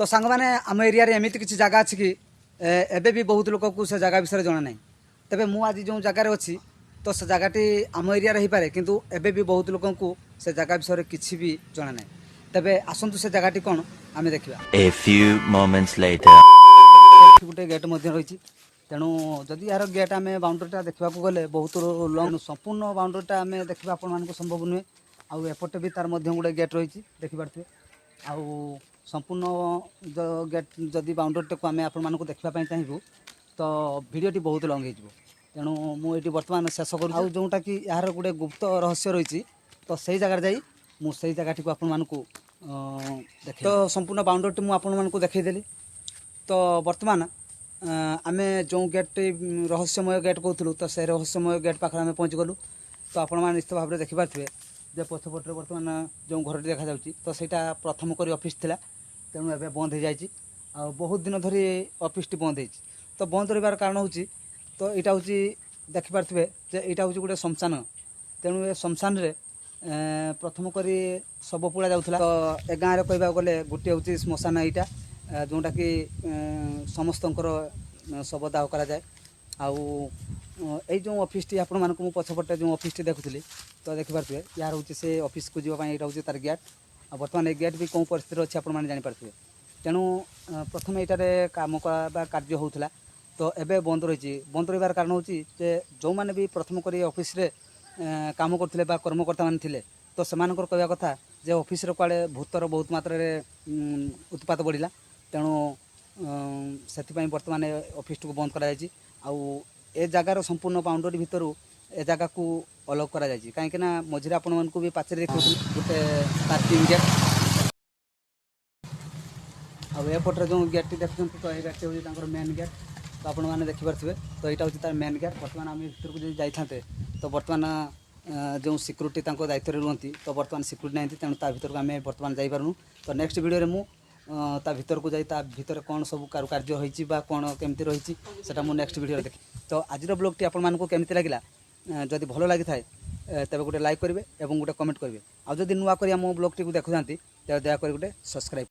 तो सांग मैंने आम एरिया एमती किसी जगह अच्छी कि एबे भी बहुत लोक को से जगह विषय जना ना तेरे मुझे जो जगार अच्छी तो से जगहटी आम एरिया हो पारे किंतु एबे भी बहुत लोक को से जगह विषय किसी भी जना ना तेरे आसतु से जगहटी कौन आम देखा गोटे गेट रही तेणु जदि यार गेट आम बाउंड्रीटा देखा गले बहुत लंग संपूर्ण बाउंड्रीटा आम देखा आपण संभव नुहे आउ एपटे भी तार गोटे गेट रही देखिपे आउ संपूर्ण गेट जदि बाउंड्री को आम आपण देखापी चाहबू तो भिडटी बहुत लंग हो तेणु मुझे बर्तमान शेष कर जोटा कि यार गोटे गुप्त रहस्य रही तो सही जगह जा मुझे जगह आपण देख तो संपूर्ण बाउंड्री मुझे देखईदेली तो बर्तमान आम जो गेट रहस्यमय गेट कहूँ तो से रहस्यमय गेट पाखे आम पहुँच गलु तो आपण मैंने निश्चित भाव में देखिपे जे पछपटे बर्तमान जो घर देखा जा तो सहीटा प्रथम करी ऑफिस थिला तेणु एबे बंद हो जाए आ बहुत दिन धरी ऑफिस टी बंद हो तो बंद रही कारण हूँ तो यहाँ हूँ देखिपे जे यहाँ हूँ गोटे शमशान तेणु ए शमशान रे प्रथम करी शव पोड़ा जाऊला तो ए गाँव में कहवा गले गोटे हूँ श्मशान यहाँ जोटा कि समस्त शव दाह करा जाए आई जो ऑफिस टी आपण मानक पछपटे जो ऑफिस टी देखुली तो देखिपे यार हूँ से ऑफिस को जावाई यहाँ हूँ तार गेट आ बर्तमान ये गेट भी कौन परिस्थिति अच्छी आपने जानीपे तेणु प्रथम यहाँ कम कार्य होता तो एबे बंद रही बंद रही कारण हूँ जो मैंने भी प्रथम कर ऑफिस रे काम करते कर्मकर्ता मान थे तो से कहवा कथा जे ऑफिस कुआड़े भूतर बहुत मात्रा उत्पात बढ़ला तेणु से बर्तमान ऑफिस को बंद कर ए जगार संपूर्ण बाउंड्री भितर ए जगह को अलग करा जायछि कहीं मझे आपण मानक भी पाचेरी देखो गोटे पार्किंग गेट आउपटे जो गेट देखते तो ये गेट हूँ मेन गेट तो आपण मैंने देखिपे तो यहाँ हूँ तार मेन गेट बर्तमान आम भर को जो जाते तो बर्तमान जो सिक्यूरीटी दायित्व रुहति तो बर्तमान सिक्यूरीटी नहीं तेणु ता भर को आम बर्तमान जापारूँ तो नेक्स्ट वीडियो में ता भर को जाई ता भर कौन सब कारुकार्य होती कौन केमती रही मुझे नेक्स्ट वीडियो देख तो आज ब्लॉग आपण मानक केमती लगे जदि भल लगी थाए तेज गोटे लाइक करेंगे और गोटे कमेंट करेंगे आउ जदि नुआ कर मो ब्लॉग टी देखुं तेज दयाकोरी गोटे सब्सक्राइब